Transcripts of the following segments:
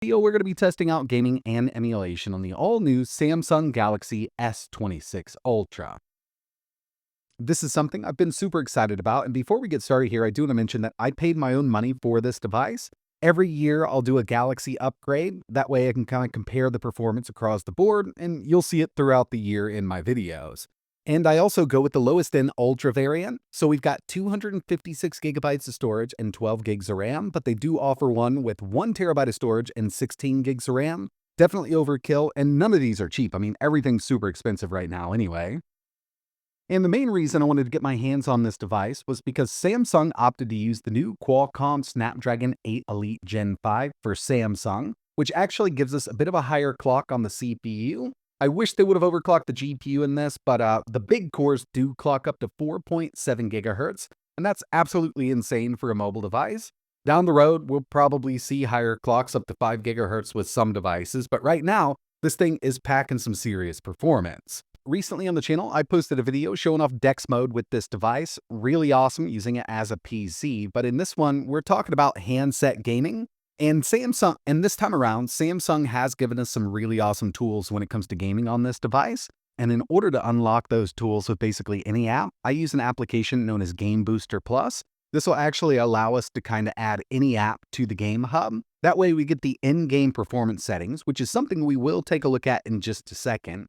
video, we're going to be testing out gaming and emulation on the all-new Samsung Galaxy S26 Ultra. This is something I've been super excited about, and before we get started here, I do want to mention that I paid my own money for this device. Every year, I'll do a Galaxy upgrade. That way, I can kind of compare the performance across the board, and you'll see it throughout the year in my videos. And I also go with the lowest end Ultra variant. So we've got 256 gigabytes of storage and 12 gigs of RAM, but they do offer one with 1 terabyte of storage and 16 gigs of RAM. Definitely overkill, and none of these are cheap. I mean, everything's super expensive right now anyway. And the main reason I wanted to get my hands on this device was because Samsung opted to use the new Qualcomm Snapdragon 8 Elite Gen 5 for Samsung, which actually gives us a bit of a higher clock on the CPU. I wish they would have overclocked the GPU in this, but the big cores do clock up to 4.7 gigahertz, and that's absolutely insane for a mobile device. Down the road, we'll probably see higher clocks up to 5 gigahertz with some devices, but right now, this thing is packing some serious performance. Recently on the channel, I posted a video showing off DeX mode with this device. Really awesome using it as a PC, but in this one, we're talking about handset gaming. And this time around, Samsung has given us some really awesome tools when it comes to gaming on this device. And in order to unlock those tools with basically any app, I use an application known as Game Booster Plus. This will actually allow us to kind of add any app to the GameHub. That way we get the in-game performance settings, which is something we will take a look at in just a second.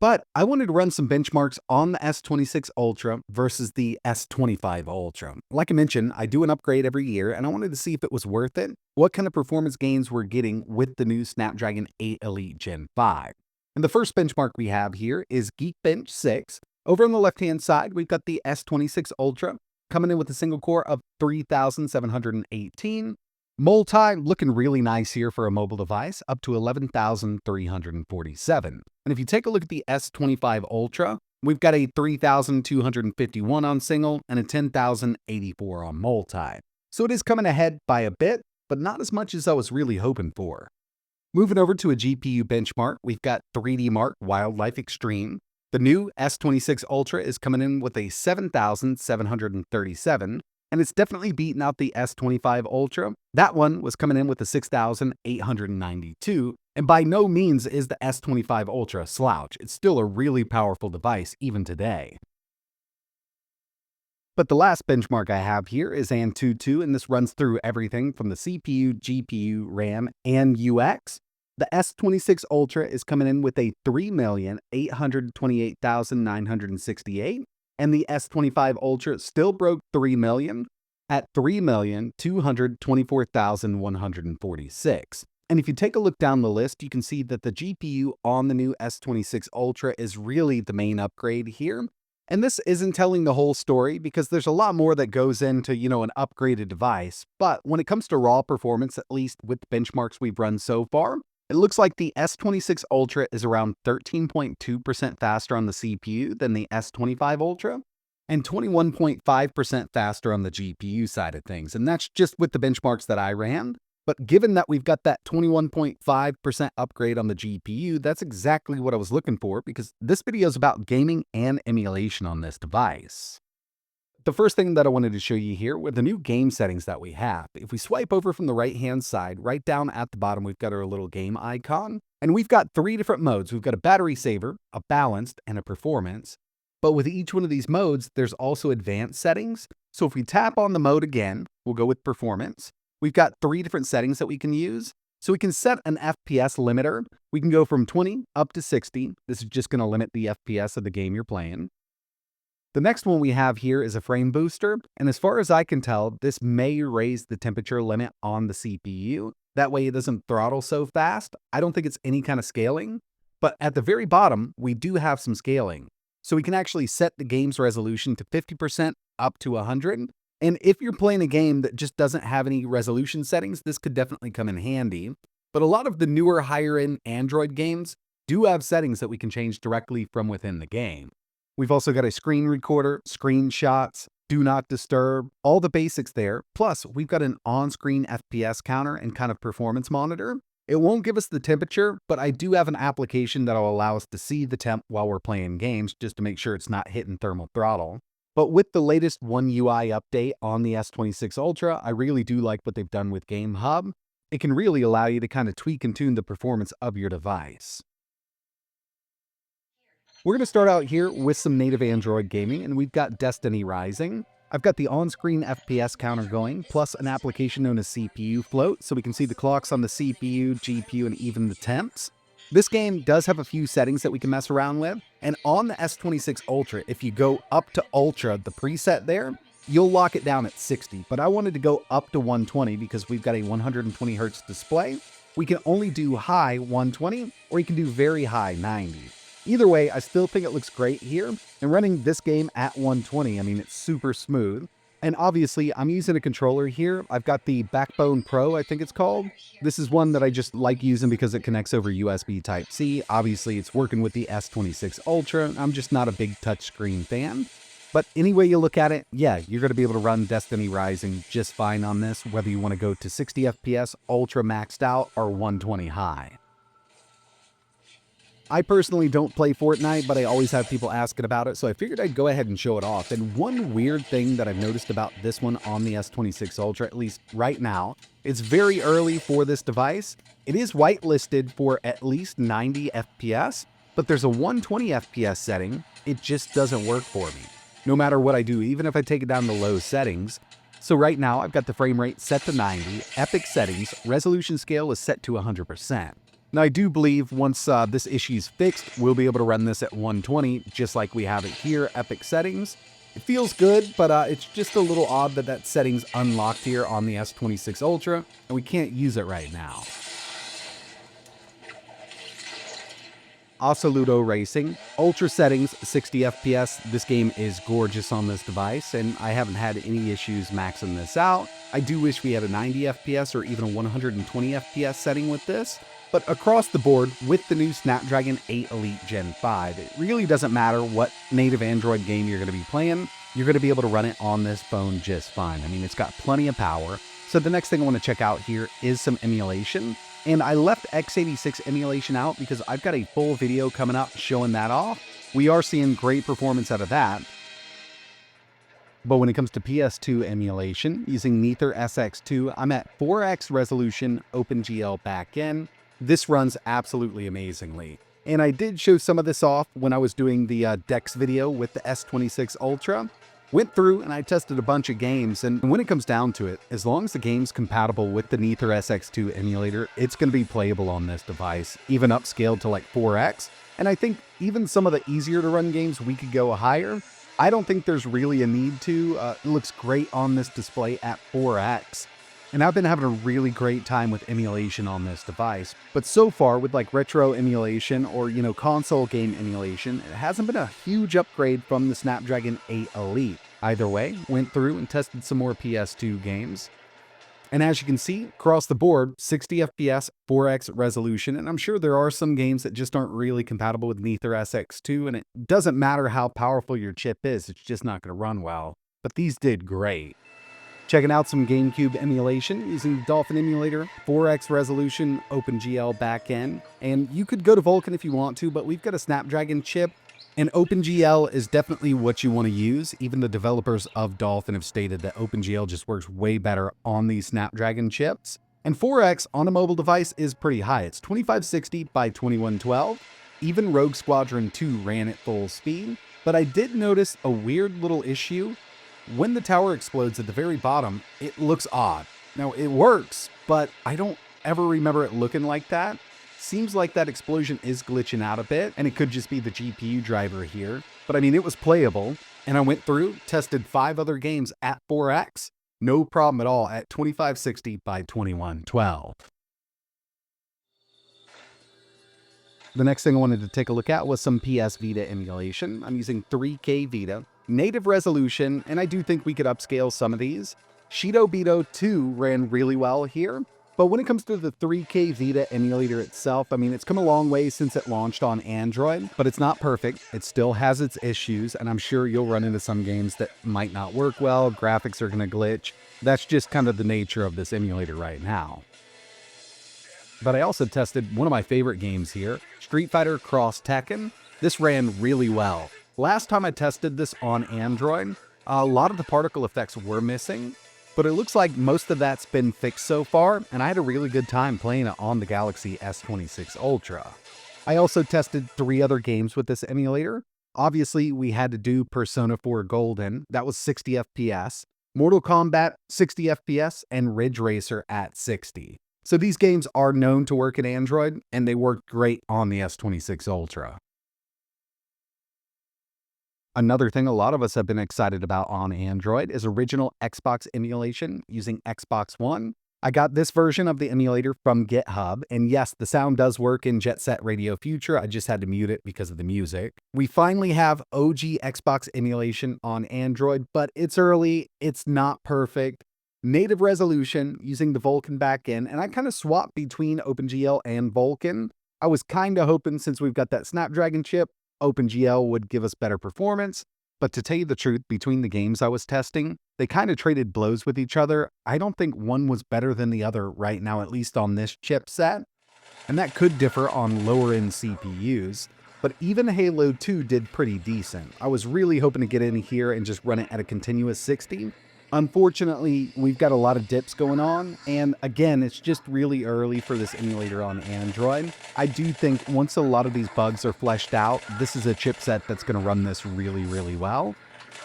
But I wanted to run some benchmarks on the S26 Ultra versus the S25 Ultra. Like I mentioned, I do an upgrade every year, and I wanted to see if it was worth it, what kind of performance gains we're getting with the new Snapdragon 8 Elite Gen 5. And the first benchmark we have here is Geekbench 6. Over on the left-hand side, we've got the S26 Ultra coming in with a single core of 3,718. Multi looking really nice here for a mobile device, up to 11,347. And if you take a look at the S25 Ultra, we've got a 3,251 on single and a 10,084 on multi. So it is coming ahead by a bit, but not as much as I was really hoping for. Moving over to a GPU benchmark, we've got 3D Mark Wildlife Extreme. The new S26 Ultra is coming in with a 7,737. And it's definitely beaten out the S25 Ultra. That one was coming in with a 6,892, and by no means is the S25 Ultra a slouch. It's still a really powerful device even today. But the last benchmark I have here is Antutu, and this runs through everything from the CPU, GPU, RAM, and UX. The S26 Ultra is coming in with a 3,828,968. And the S25 Ultra still broke 3 million at 3,224,146. And if you take a look down the list, you can see that the GPU on the new S26 Ultra is really the main upgrade here. And this isn't telling the whole story because there's a lot more that goes into, an upgraded device. But when it comes to raw performance, at least with the benchmarks we've run so far, it looks like the S26 Ultra is around 13.2% faster on the CPU than the S25 Ultra, and 21.5% faster on the GPU side of things. And that's just with the benchmarks that I ran. But given that we've got that 21.5% upgrade on the GPU, that's exactly what I was looking for because this video is about gaming and emulation on this device. The first thing that I wanted to show you here were the new game settings that we have. If we swipe over from the right-hand side, right down at the bottom, we've got our little game icon. And we've got 3 different modes. We've got a battery saver, a balanced, and a performance. But with each one of these modes, there's also advanced settings. So if we tap on the mode again, we'll go with performance. We've got 3 different settings that we can use. So we can set an FPS limiter. We can go from 20 up to 60. This is just going to limit the FPS of the game you're playing. The next one we have here is a frame booster, and as far as I can tell, this may raise the temperature limit on the CPU. That way it doesn't throttle so fast. I don't think it's any kind of scaling, but at the very bottom, we do have some scaling. So we can actually set the game's resolution to 50% up to 100. And if you're playing a game that just doesn't have any resolution settings, this could definitely come in handy. But a lot of the newer higher-end Android games do have settings that we can change directly from within the game. We've also got a screen recorder, screenshots, do not disturb, all the basics there. Plus, we've got an on-screen FPS counter and kind of performance monitor. It won't give us the temperature, but I do have an application that'll allow us to see the temp while we're playing games just to make sure it's not hitting thermal throttle. But with the latest One UI update on the S26 Ultra, I really do like what they've done with GameHub. it can really allow you to kind of tweak and tune the performance of your device. We're going to start out here with some native Android gaming, and we've got Destiny Rising. I've got the on-screen FPS counter going, plus an application known as CPU Float, so we can see the clocks on the CPU, GPU, and even the temps. This game does have a few settings that we can mess around with, and on the S26 Ultra, if you go up to Ultra, the preset there, you'll lock it down at 60, but I wanted to go up to 120 because we've got a 120 Hz display. We can only do high 120, or you can do very high 90. Either way, I still think it looks great here, and running this game at 120, I mean, it's super smooth. And obviously, I'm using a controller here. I've got the Backbone Pro, I think it's called. This is one that I just like using because it connects over USB Type-C. Obviously, it's working with the S26 Ultra. I'm just not a big touchscreen fan. But any way you look at it, yeah, you're going to be able to run Destiny Rising just fine on this, whether you want to go to 60 FPS, ultra maxed out, or 120 high. I personally don't play Fortnite, but I always have people asking about it, so I figured I'd go ahead and show it off. And one weird thing that I've noticed about this one on the S26 Ultra, at least right now, it's very early for this device. It is whitelisted for at least 90 FPS, but there's a 120 FPS setting. It just doesn't work for me, no matter what I do, even if I take it down to low settings. So right now, I've got the frame rate set to 90, epic settings, resolution scale is set to 100%. Now, I do believe once this issue's fixed, we'll be able to run this at 120, just like we have it here, epic settings. It feels good, but it's just a little odd that that setting's unlocked here on the S26 Ultra, and we can't use it right now. Assoluto Racing, Ultra settings, 60 FPS. This game is gorgeous on this device, and I haven't had any issues maxing this out. I do wish we had a 90 FPS or even a 120 FPS setting with this. But across the board, with the new Snapdragon 8 Elite Gen 5, it really doesn't matter what native Android game you're going to be playing, you're going to be able to run it on this phone just fine. I mean, it's got plenty of power. So the next thing I want to check out here is some emulation. And I left x86 emulation out because I've got a full video coming up showing that off. We are seeing great performance out of that. But when it comes to PS2 emulation, using Nether SX2, I'm at 4x resolution OpenGL backend. This runs absolutely amazingly. And I did show some of this off when I was doing the Dex video with the S26 Ultra. Went through and I tested a bunch of games, and when it comes down to it, as long as the game's compatible with the Nether SX2 emulator, it's going to be playable on this device, even upscaled to like 4x. And I think even some of the easier to run games, we could go higher. I don't think there's really a need to. It looks great on this display at 4x. And I've been having a really great time with emulation on this device. But so far, with like retro emulation or, console game emulation, it hasn't been a huge upgrade from the Snapdragon 8 Elite. Either way, went through and tested some more PS2 games. And as you can see, across the board, 60 FPS, 4x resolution, and I'm sure there are some games that just aren't really compatible with Nether SX2, and it doesn't matter how powerful your chip is, it's just not going to run well. But these did great. Checking out some GameCube emulation using the Dolphin emulator, 4x resolution, OpenGL backend. And you could go to Vulkan if you want to, but we've got a Snapdragon chip, and OpenGL is definitely what you want to use. Even the developers of Dolphin have stated that OpenGL just works way better on these Snapdragon chips. And 4x on a mobile device is pretty high. It's 2560 by 2112. Even Rogue Squadron 2 ran at full speed. But I did notice a weird little issue. When the tower explodes at the very bottom, it looks odd. Now, it works, but I don't ever remember it looking like that. Seems like that explosion is glitching out a bit, and it could just be the GPU driver here. But I mean, it was playable, and I went through, tested 5 other games at 4x. No problem at all at 2560 by 2112. The next thing I wanted to take a look at was some PS Vita emulation. I'm using 3K Vita. Native resolution, and I do think we could upscale some of these. Shido Beto 2 ran really well here, but when it comes to the 3K Vita emulator itself, I mean, it's come a long way since it launched on Android, but it's not perfect. It still has its issues, and I'm sure you'll run into some games that might not work well, graphics are going to glitch. That's just kind of the nature of this emulator right now. But I also tested one of my favorite games here, Street Fighter Cross Tekken. This ran really well. Last time I tested this on Android, a lot of the particle effects were missing, but it looks like most of that's been fixed so far, and I had a really good time playing it on the Galaxy S26 Ultra. I also tested 3 other games with this emulator. Obviously, we had to do Persona 4 Golden, that was 60 FPS, Mortal Kombat 60 FPS, and Ridge Racer at 60. So these games are known to work in Android, and they work great on the S26 Ultra. Another thing a lot of us have been excited about on Android is original Xbox emulation using Xbox One. I got this version of the emulator from GameHub, and yes, the sound does work in Jet Set Radio Future. I just had to mute it because of the music. We finally have OG Xbox emulation on Android, but it's early, it's not perfect. Native resolution using the Vulkan backend, and I kind of swapped between OpenGL and Vulkan. I was kind of hoping, since we've got that Snapdragon chip, OpenGL would give us better performance, but to tell you the truth, between the games I was testing, they kind of traded blows with each other. I don't think one was better than the other right now, at least on this chipset, and that could differ on lower-end CPUs, but even Halo 2 did pretty decent. I was really hoping to get in here and just run it at a continuous 60. Unfortunately, we've got a lot of dips going on, and again, it's just really early for this emulator on Android. I do think once a lot of these bugs are fleshed out, this is a chipset that's going to run this really, really well.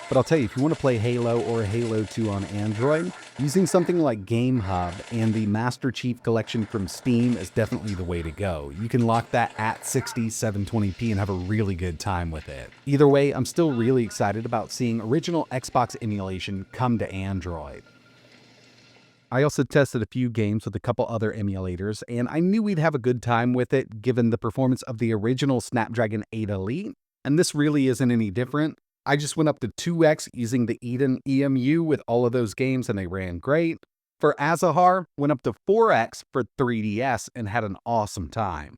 But I'll tell you, if you want to play Halo or Halo 2 on Android, using something like GameHub and the Master Chief Collection from Steam is definitely the way to go. You can lock that at 60, 720p and have a really good time with it. Either way, I'm still really excited about seeing original Xbox emulation come to Android. I also tested a few games with a couple other emulators, and I knew we'd have a good time with it given the performance of the original Snapdragon 8 Elite, and this really isn't any different. I just went up to 2x using the Eden EMU with all of those games, and they ran great. For Azahar, went up to 4x for 3DS and had an awesome time.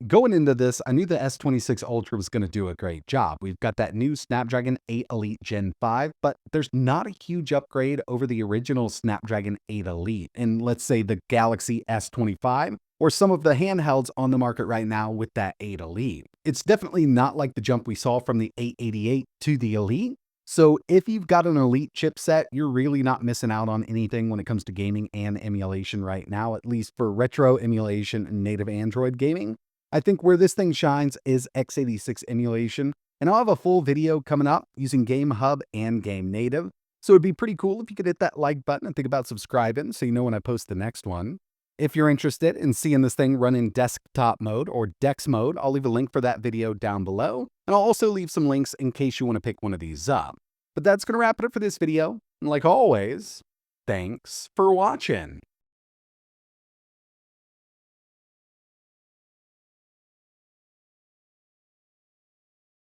Going into this, I knew the S26 Ultra was going to do a great job. We've got that new Snapdragon 8 Elite Gen 5, but there's not a huge upgrade over the original Snapdragon 8 Elite in, let's say, the Galaxy S25, or some of the handhelds on the market right now with that 8 Elite. It's definitely not like the jump we saw from the 888 to the Elite. So if you've got an Elite chipset, you're really not missing out on anything when it comes to gaming and emulation right now, at least for retro emulation and native Android gaming. I think where this thing shines is x86 emulation, and I'll have a full video coming up using GameHub and Game Native. So it'd be pretty cool if you could hit that like button and think about subscribing so you know when I post the next one. If you're interested in seeing this thing run in desktop mode or DeX mode, I'll leave a link for that video down below, and I'll also leave some links in case you want to pick one of these up. But that's going to wrap it up for this video, and like always, thanks for watching.